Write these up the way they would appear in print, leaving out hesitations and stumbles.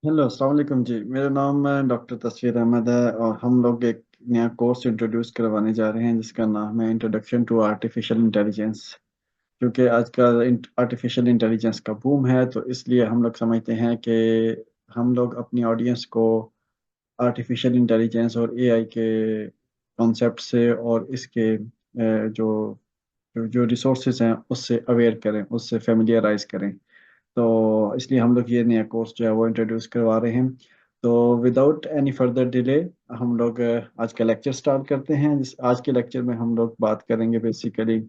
Hello अस्सलाम वालेकुम जी। मेरा नाम डॉक्टर तस्वीर अहमद है और हम लोग एक नया कोर्स इंट्रोड्यूस करवाने जा रहे हैं जिसका नाम है इंट्रोडक्शन टू आर्टिफिशियल इंटेलिजेंस। क्योंकि आजकल आर्टिफिशियल इंटेलिजेंस का बूम है तो इसलिए हम लोग समझते हैं कि हम लोग अपनी ऑडियंस को आर्टिफिशियल इंटेलिजेंस और एआई के कॉन्सेप्ट से और इसके जो जो रिसोर्सेज हैं उससे अवेयर करें, उससे फेमिलियराइज करें। तो इसलिए हम लोग ये नया कोर्स जो है वो इंट्रोड्यूस करवा रहे हैं। तो विदाउट एनी फर्दर डिले हम लोग आज का लेक्चर स्टार्ट करते हैं। आज के लेक्चर में हम लोग बात करेंगे बेसिकली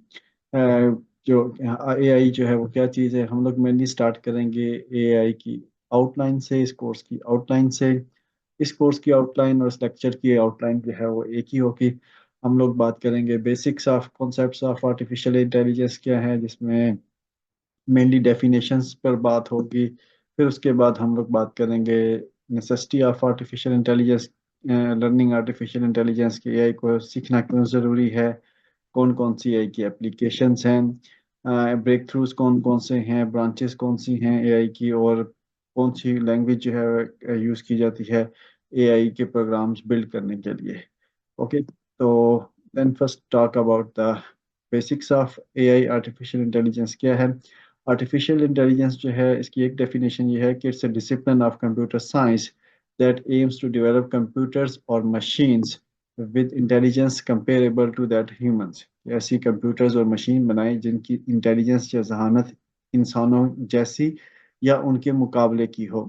जो एआई जो है वो क्या चीज़ है। हम लोग मेनली स्टार्ट करेंगे एआई की आउटलाइन से, इस कोर्स की आउटलाइन से। इस कोर्स की आउटलाइन और इस लेक्चर की आउटलाइन जो है वो एक ही होगी। हम लोग बात करेंगे basics of concepts of artificial intelligence क्या है, जिसमें मेनली डेफिनेशंस पर बात होगी। फिर उसके बाद हम लोग बात करेंगे necessity of artificial intelligence, learning artificial intelligence के एआई को सीखना क्यों ज़रूरी है, कौन कौन सी एआई की एप्लीकेशंस हैं, ब्रेक थ्रूज कौन कौन से हैं, ब्रांचेस कौन सी हैं एआई की, और कौन सी लैंग्वेज जो है यूज़ की जाती है एआई के प्रोग्राम्स बिल्ड करने के लिए। ओके, तो then first talk about the basics of AI. Artificial intelligence क्या है? आर्टिफिशियल इंटेलिजेंस जो है इसकी एक डेफिनेशन ये है कि it's a discipline of computer science that aims to develop computers और machines with intelligence comparable to that humans. ऐसी कंप्यूटर्स और मशीन बनाए जिनकी इंटेलिजेंस या जहानत इंसानों जैसी या उनके मुकाबले की हो।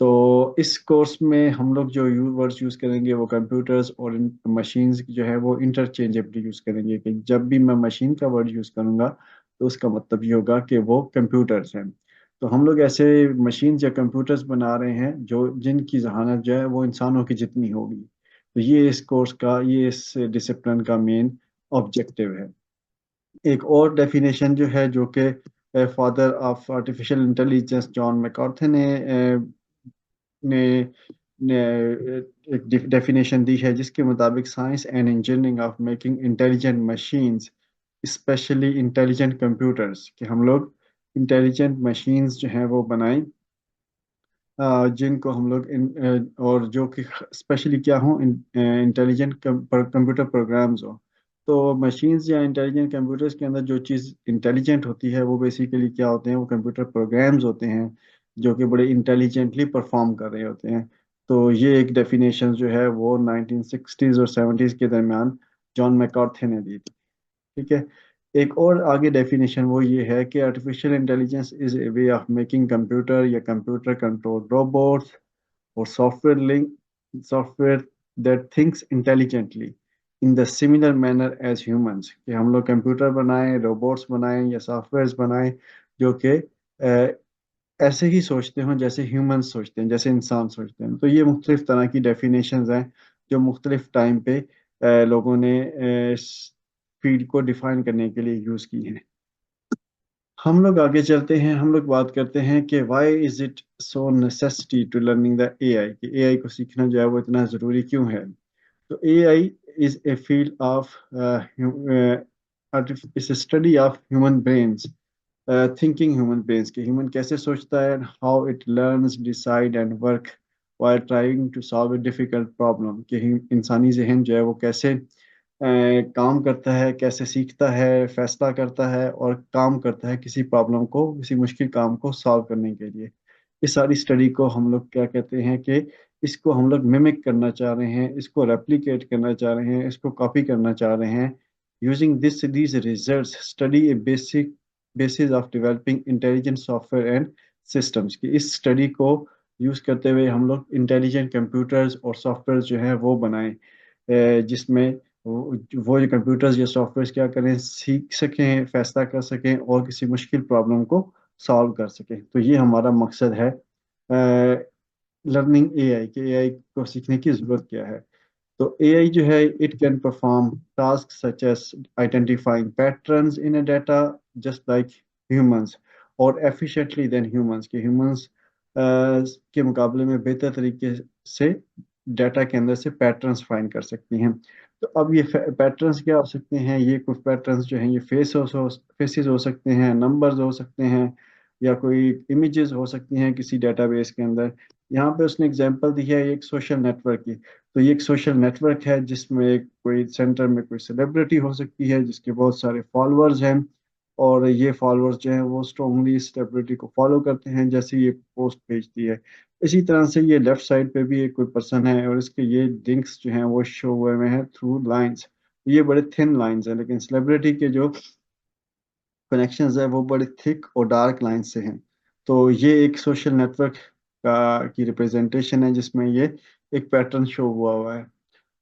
तो इस कोर्स में हम लोग जो वर्ड्स यूज़ करेंगे वो कंप्यूटर्स और मशीन्स जो है वो इंटरचेंजेबली यूज़ करेंगे, कि जब भी मैं मशीन का वर्ड यूज़ करूँगा तो उसका मतलब ये होगा कि वो कंप्यूटर्स हैं। तो हम लोग ऐसे मशीन्स या कंप्यूटर्स बना रहे हैं जो जिनकी जहानत जो है वो इंसानों की जितनी होगी। तो ये इस कोर्स का, ये इस डिसिप्लिन का मेन ऑब्जेक्टिव है। एक और डेफिनेशन जो है, जो कि father of artificial intelligence John McCarthy ने ने एक डेफिनेशन दी है, जिसके मुताबिक science and engineering of making intelligent machines, specially intelligent computers, कि हम लोग इंटेलिजेंट मशीन्स जो हैं वो बनाएं, जिनको हम लोग और जो कि स्पेशली क्या हो, इंटेलिजेंट कंप्यूटर प्रोग्राम्स हो। तो मशीन्स या इंटेलिजेंट कंप्यूटर्स के अंदर जो चीज़ इंटेलिजेंट होती है वो बेसिकली क्या होते हैं, वो कंप्यूटर प्रोग्राम्स होते हैं जो कि बड़े इंटेलिजेंटली परफॉर्म कर रहे होते हैं। तो ये एक डेफिनेशन जो है वो 1960s और 70s के दरमियान जॉन मैकार्थे ने दी थी। ठीक है। एक और आगे डेफिनेशन वो ये है कि artificial intelligence is a way of making computer या कंप्यूटर कंट्रोल रोबोट्स और software that thinks intelligently in the similar manner as humans, कि हम लोग कंप्यूटर बनाएं, रोबोट्स बनाएं या सॉफ्टवेयर्स बनाएं जो कि ऐसे ही सोचते हों जैसे ह्यूमंस सोचते हैं, जैसे इंसान सोचते हैं। तो ये मुख्तलिफ तरह की डेफिनेशंस हैं जो मुख्तलिफ टाइम पे लोगों ने इस फील्ड को डिफाइन करने के लिए यूज़ की हैं। हम लोग आगे चलते हैं, हम लोग बात करते हैं कि why is it so necessity to learning the AI, कि एआई को सीखना जो है वो इतना ज़रूरी क्यों है। तो AI is a field of its study of human brains, thinking human brains, के ह्यूमन कैसे सोचता है, how it learns decide and work while trying to solve a difficult problem, कि इंसानी जहन जो है वो कैसे काम करता है, कैसे सीखता है, फैसला करता है और काम करता है किसी प्रॉब्लम को, किसी मुश्किल काम को सॉल्व करने के लिए। इस सारी स्टडी को हम लोग क्या कहते हैं कि इसको हम लोग मिमिक करना चाह रहे हैं, इसको रेप्लिकेट करना चाह रहे हैं, इसको कॉपी करना चाह रहे हैं। Using these results study A basic basis of developing intelligent software and systems, की इस स्टडी को यूज़ करते हुए हम लोग इंटेलिजेंट कंप्यूटर्स और सॉफ्टवेयर जो है वो बनाएं, जिसमें वो जो कंप्यूटर्स या सॉफ्टवेयर क्या करें, सीख सकें, फैसला कर सकें और किसी मुश्किल प्रॉब्लम को सॉल्व कर सकें। तो ये हमारा मकसद है लर्निंग एआई, के एआई को सीखने की ज़रूरत क्या है। तो एआई जो है it can perform task such as identifying patterns in a data just like humans और एफिशिएंटली देन ह्यूमंस, के ह्यूमंस के मुकाबले में बेहतर तरीके से डाटा के अंदर से पैटर्न्स फाइंड कर सकती हैं। तो अब ये पैटर्न्स क्या हो सकते हैं, ये कुछ पैटर्न्स जो हैं ये फेसेस हो सकते हैं, नंबर्स हो सकते हैं, या कोई इमेजेस हो सकती हैं किसी डेटाबेस के अंदर। यहाँ पे उसने एग्जांपल दी है एक सोशल नेटवर्क की। तो ये एक सोशल नेटवर्क है जिसमें कोई सेंटर में कोई सेलिब्रिटी हो सकती है जिसके बहुत सारे फॉलोअर्स हैं, और ये फॉलोअर्स जो हैं वो स्ट्रांगली सेलिब्रिटी को फॉलो करते हैं जैसे ये पोस्ट भेजती है। इसी तरह से ये लेफ्ट साइड पे भी एक कोई पर्सन है और इसके ये लिंक्स जो हैं वो शो हुए हुए हैं थ्रू लाइंस। ये बड़े थिन लाइंस हैं, लेकिन सेलिब्रिटी के जो कनेक्शंस है वो बड़े थिक और डार्क लाइन से हैं। तो ये एक सोशल नेटवर्क का की रिप्रेजेंटेशन है जिसमें ये एक पैटर्न शो हुआ हुआ है।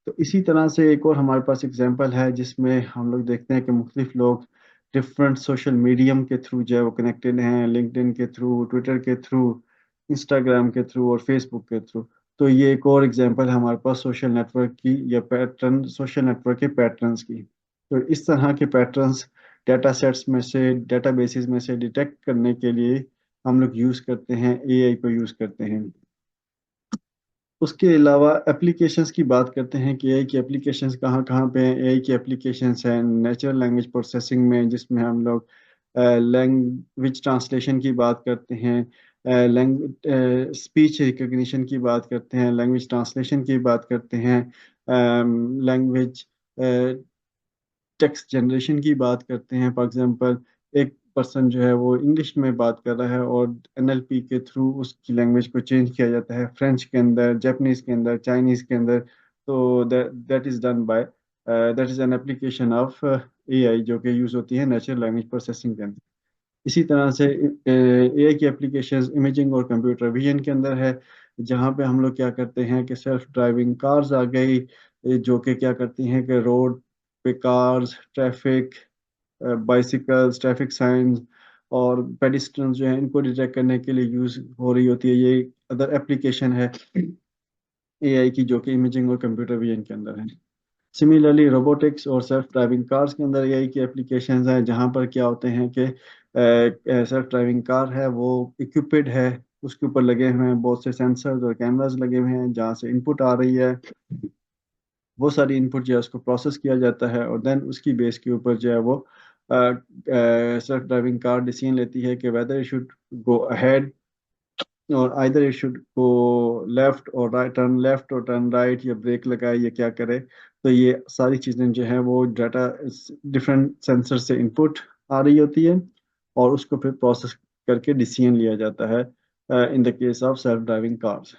तो इसी तरह से एक और हमारे पास एग्जांपल है जिसमें हम लोग देखते हैं कि मुख्तलिफ लोग डिफरेंट सोशल मीडियम के थ्रू जो है वो कनेक्टेड हैं, लिंक्डइन के थ्रू, ट्विटर के थ्रू, इंस्टाग्राम के थ्रू और फेसबुक के थ्रू। तो ये एक और एग्जांपल है हमारे पास सोशल नेटवर्क की या पैटर्न, सोशल नेटवर्क के पैटर्न्स की। तो इस तरह के पैटर्न्स डेटा सेट्स में से, डेटा बेसिस में से डिटेक्ट करने के लिए हम लोग यूज़ करते हैं, एआई को यूज़ करते हैं। उसके अलावा एप्लीकेशंस की बात करते हैं कि एआई की एप्लीकेशंस कहाँ कहाँ पे हैं। एआई की एप्लीकेशंस हैं नेचुरल लैंग्वेज प्रोसेसिंग में, जिसमें हम लोग लैंग्वेज ट्रांसलेशन की बात करते हैं, लैंग्वेज स्पीच रिकग्निशन की बात करते हैं, लैंग्वेज ट्रांसलेशन की बात करते हैं, लैंग्वेज टेक्स्ट जनरेशन की बात करते हैं। फॉर एग्जांपल एक पर्सन जो है वो इंग्लिश में बात कर रहा है और एनएलपी के थ्रू उसकी लैंग्वेज को चेंज किया जाता है फ्रेंच के अंदर, जापानीज के अंदर, चाइनीज के अंदर। तो that is done by, that is an application of AI जो कि यूज होती है नेचुरल लैंग्वेज प्रोसेसिंग के अंदर। इसी तरह से एआई की एप्लीकेशंस इमेजिंग और कंप्यूटर विजन के अंदर है, जहाँ पे हम लोग क्या करते हैं कि सेल्फ ड्राइविंग कार्स आ गई, जो कि क्या करती हैं कि रोड पे cars, traffic, bicycles, traffic science और पेडिस्ट्रियंस जो हैं इनको डिटेक्ट करने के लिए यूज हो रही होती है। ये अदर एप्लीकेशन है एआई की जो कि इमेजिंग और कंप्यूटर विजन के अंदर है। सिमिलरली रोबोटिक्स और सेल्फ ड्राइविंग कार्स के अंदर एआई की एप्लीकेशंस हैं, जहाँ पर क्या होते हैं कि सेल्फ ड्राइविंग कार है वो इक्विप्ड है, उसके ऊपर लगे हुए हैं बहुत से सेंसर्स और कैमरास लगे हुए हैं, जहाँ से इनपुट आ रही है वो सारी इनपुट जो है उसको प्रोसेस किया जाता है और देन उसकी बेस के ऊपर जो है वो सेल्फ ड्राइविंग कार डिसीजन लेती है कि whether it should go ahead और either it should go left और राइट, टर्न लेफ्ट और टर्न राइट, या ब्रेक लगाए या क्या करे। तो ये सारी चीज़ें जो है वो डाटा डिफरेंट सेंसर से इनपुट आ रही होती है और उसको फिर प्रोसेस करके डिसीजन लिया जाता है in the case of self driving cars.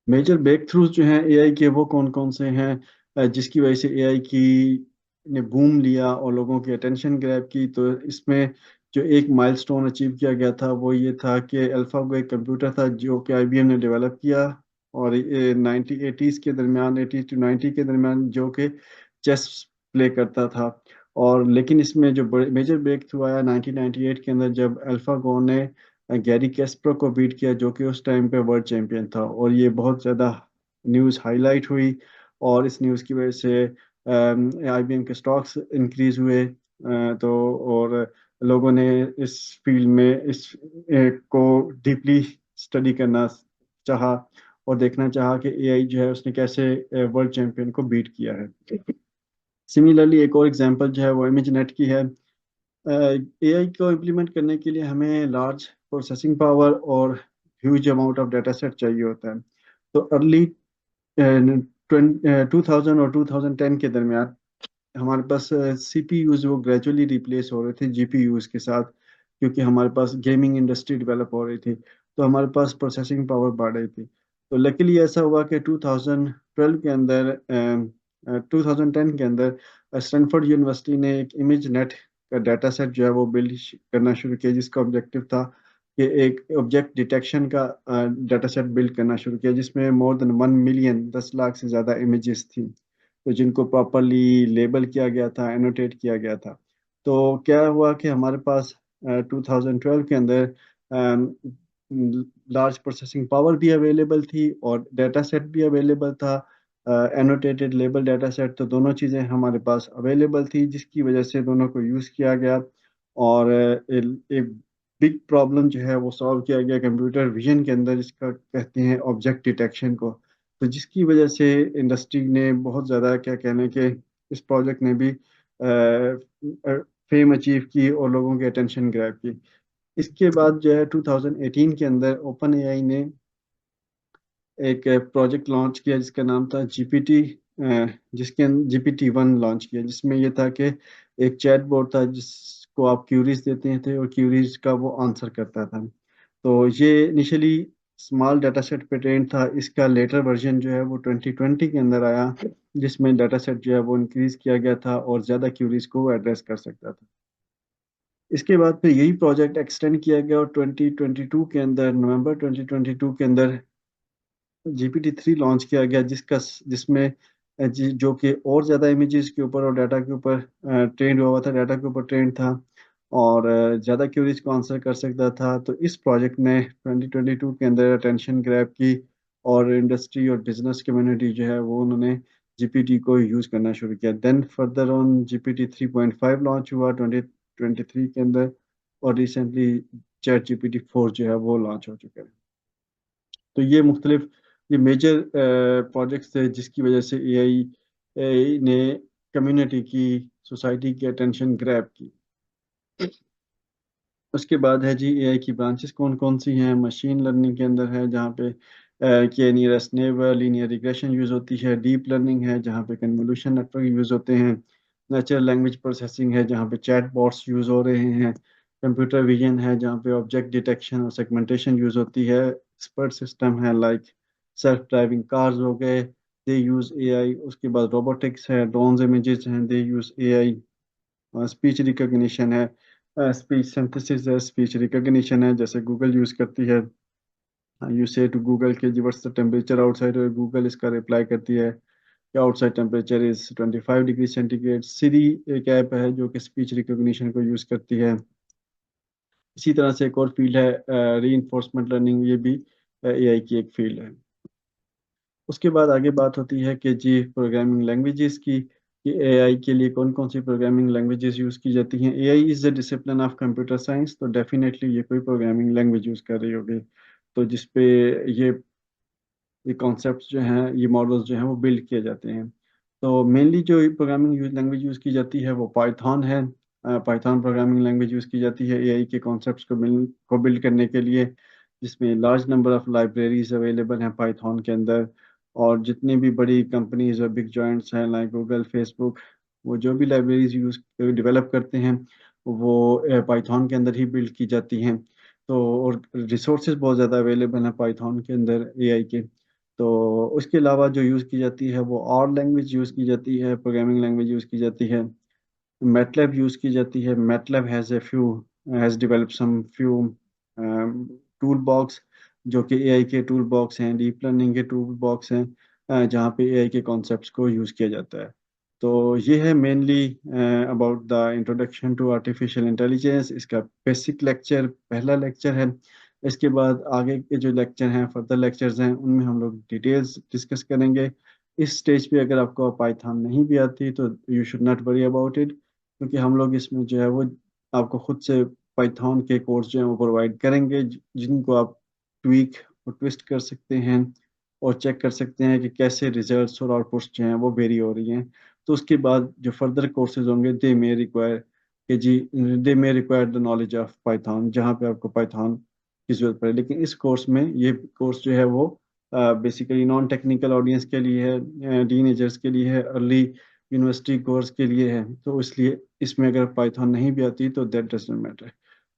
Major breakthroughs जो हैं एआई के वो कौन कौन से हैं जिसकी वजह से एआई की ने बूम लिया और लोगों की अटेंशन ग्रैब की। तो इसमें जो एक माइलस्टोन अचीव किया गया था वो ये था कि अल्फागो एक कंप्यूटर था जो कि आईबीएम ने डेवलप किया, और 1980s के दरमियान, 80 to 90 के दरमियान, जो कि चेस प्ले करता था। और लेकिन इसमें जो बड़े मेजर ब्रेक थ्रू आया 1998 के अंदर जब अल्फागो ने गैरी कैस्परो को बीट किया जो कि उस टाइम पे वर्ल्ड चैंपियन था, और ये बहुत ज़्यादा न्यूज़ हाईलाइट हुई और इस न्यूज़ की वजह से आईबीएम के स्टॉक्स इंक्रीज हुए। तो और लोगों ने इस फील्ड में इस को डीपली स्टडी करना चाहा और देखना चाहा कि एआई जो है उसने कैसे वर्ल्ड चैंपियन को बीट किया है। सिमिलरली एक और एग्जांपल जो है वो इमेज नेट की है। एआई को इम्प्लीमेंट करने के लिए हमें लार्ज प्रोसेसिंग पावर और huge amount of data set चाहिए होता है। तो अर्ली 2000 और 2010 के दरमियान हमारे पास सीपीयूज वो ग्रेजुअली रिप्लेस हो रहे थे जीपीयूज के साथ, क्योंकि हमारे पास गेमिंग इंडस्ट्री डेवलप हो रही थी, तो हमारे पास प्रोसेसिंग पावर बढ़ रही थी। तो लकीली ऐसा हुआ कि 2012 के अंदर 2010 के अंदर स्टैनफोर्ड यूनिवर्सिटी ने एक इमेज नेट का डाटा सेट जो है वो बिल्ड करना शुरू किया, जिसका ऑब्जेक्टिव था कि एक ऑब्जेक्ट डिटेक्शन का डाटा सेट बिल्ड करना शुरू किया, जिसमें मोर देन 1 मिलियन, 10 लाख से ज़्यादा इमेजेस थी, तो जिनको प्रॉपरली लेबल किया गया था, एनोटेट किया गया था। तो क्या हुआ कि हमारे पास 2012 के अंदर लार्ज प्रोसेसिंग पावर भी अवेलेबल थी और डाटा सेट भी अवेलेबल था, एनोटेटेड लेबल डाटा सेट, तो दोनों चीज़ें हमारे पास अवेलेबल थी, जिसकी वजह से दोनों को यूज़ किया गया और एक बिग प्रॉब्लम जो है वो सॉल्व किया गया कंप्यूटर विजन के अंदर, जिसका कहते हैं ऑब्जेक्ट डिटेक्शन को। तो जिसकी वजह से इंडस्ट्री ने बहुत ज़्यादा क्या कहने के इस प्रोजेक्ट ने भी फेम अचीव की और लोगों की अटेंशन ग्रैब की। اس کے بعد جو ہے 2018 کے اندر اوپن اے آئی نے ایک پروجیکٹ لانچ کیا جس کا نام تھا جی پی ٹی، جس کے جی پی ٹی 1 لانچ کیا، جس میں یہ تھا کہ ایک چیٹ بوٹ تھا جس کو آپ کیوریز دیتے تھے اور کیوریز کا وہ آنسر کرتا تھا. تو یہ انیشلی اسمال ڈیٹا سیٹ پہ ٹرینڈ تھا. اس کا لیٹر ورژن جو ہے وہ 2020 کے اندر آیا، جس میں ڈیٹا سیٹ جو ہے وہ انکریز کیا گیا تھا اور زیادہ کیوریز کو وہ ایڈریس کر سکتا تھا. اس کے بعد پھر یہی پروجیکٹ ایکسٹینڈ کیا گیا اور 2022 کے اندر، نومبر 2022 کے اندر جی پی ٹی 3 لانچ کیا گیا، جس میں جو کہ اور زیادہ امیجز کے اوپر اور ڈیٹا کے اوپر ٹرینڈ ہوا تھا، ڈیٹا کے اوپر ٹرینڈ تھا اور زیادہ کیوریز کو آنسر کر سکتا تھا. تو اس پروجیکٹ نے 2022 کے اندر اٹینشن گریب کی اور انڈسٹری اور بزنس کمیونٹی جو ہے وہ انہوں نے جی پی ٹی کو یوز کرنا شروع کیا. Then further on G P T 3.5 launch ہوا 2023 کے اندر اور recently chat G P T 4 جو ہے وہ لانچ ہو چکا ہے. تو یہ مختلف یہ میجر پروجیکٹس تھے جس کی وجہ سے اے آئی نے کمیونٹی کی، سوسائٹی کی اٹینشن گریب کی. اس کے بعد ہے جی اے آئی کی برانچز کون کون سی ہیں. مشین لرننگ کے اندر ہے جہاں پہ کہ nearest neighbour, linear regression use ہوتی ہے. ڈیپ لرننگ ہے جہاں پہ کنوولوشن نیٹ ورک یوز ہوتے ہیں. نیچرل لینگویج پروسیسنگ ہے جہاں پہ چیٹ باٹس یوز ہو رہے ہیں. کمپیوٹر ویژن ہے جہاں پہ آبجیکٹ ڈیٹیکشن اور سیگمنٹیشن یوز ہوتی ہے. ایکسپرٹ سسٹم ہے لائک سیلف ڈرائیونگ کارز ہو گئے، دے یوز اے آئی. اس کے بعد روبوٹکس ہے، ڈرونز امیجز ہیں، they use A I. Speech recognition ہے، اسپیچ سنتھسس ہے، اسپیچ ریکگنیشن ہے جیسے گوگل یوز کرتی ہے. یو سے ٹو گوگل کے جی what's the temperature outside, Google اس کا ریپلائی کرتی ہے کہ outside temperature is 25 degree centigrade. Siri ایک ایپ ہے جو کہ اسپیچ ریکگنیشن کو یوز کرتی ہے. اسی طرح سے ایک اور فیلڈ ہے ری انفورسمنٹ لرننگ، یہ بھی اے آئی کی ایک فیلڈ ہے. اس کے بعد آگے بات ہوتی ہے کہ جی پروگرامنگ لینگویجز کی، کہ اے آئی کے لیے کون کون سی پروگرامنگ لینگویجز یوز کی جاتی ہیں. A I is a discipline of computer science, تو ڈیفینیٹلی یہ کوئی پروگرامنگ لینگویج یوز کر رہی ہوگی تو جس پہ یہ کانسیپٹس جو ہیں، یہ ماڈلز جو ہیں وہ بلڈ کیے جاتے ہیں. تو مینلی جو پروگرامنگ لینگویج یوز کی جاتی ہے وہ پائتھون ہے. پائتھون پروگرامنگ لینگویج یوز کی جاتی ہے اے آئی کے کانسیپٹس کو بلڈ کرنے کے لیے، جس میں large number of libraries available ہیں پائتھون کے اندر. اور جتنی بھی بڑی کمپنیز اور بگ جوائنٹس ہیں لائک گوگل، فیس بک، وہ جو بھی لائبریریز یوز ڈیولپ کرتے ہیں وہ پائتھون کے اندر ہی بلڈ کی جاتی ہیں. تو اور ریسورسز بہت زیادہ اویلیبل ہیں پائتھون کے اندر اے آئی کے. تو اس کے علاوہ جو یوز کی جاتی ہے وہ اور لینگویج یوز کی جاتی ہے، پروگرامنگ لینگویج یوز کی جاتی ہے. میٹ لیب یوز کی جاتی ہے. MATLAB has develop some few toolbox جو کہ اے آئی کے ٹول باکس ہیں، ڈیپ لرننگ کے ٹول باکس ہیں جہاں پہ اے آئی کے کانسیپٹس کو یوز کیا جاتا ہے. تو یہ ہے mainly about the introduction to artificial intelligence. اس کا بیسک لیکچر پہلا لیکچر ہے. اس کے بعد آگے کے جو لیکچر ہیں، فردر لیکچرز ہیں، ان میں ہم لوگ ڈیٹیلز ڈسکس کریں گے. اس سٹیج پہ اگر آپ کو پائتھون نہیں بھی آتی تو you should not worry about it, کیونکہ ہم لوگ اس میں جو ہے وہ آپ کو خود سے پائتھون کے کورس جو ہیں وہ پرووائڈ کریں گے، جن کو آپ ٹویک اور ٹویسٹ کر سکتے ہیں اور چیک کر سکتے ہیں کہ کیسے ریزلٹس اور آؤٹ پٹس جو ہیں وہ ویری ہو رہی ہیں. تو اس کے بعد جو فردر کورسز ہوں گے دے مے ریکوائر کہ جی they may require the knowledge of Python, جہاں پہ آپ کو پائتھون کی ضرورت پڑے. لیکن اس کورس میں یہ کورس جو ہے وہ بیسیکلی نان ٹیکنیکل آڈینس کے لیے ہے، ٹین ایجرس کے لیے ہے، ارلی یونیورسٹی کورس کے لیے ہے. تو اس لیے اس میں اگر پائتھون نہیں بھی آتی تو دیٹ ڈزنٹ میٹر.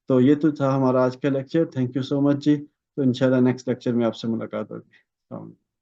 تو یہ تو تھا ہمارا آج کا لیکچر. تھینک یو سو مچ جی. تو انشاءاللہ نیکسٹ لیکچر میں آپ سے ملاقات ہوگی. السلام علیکم.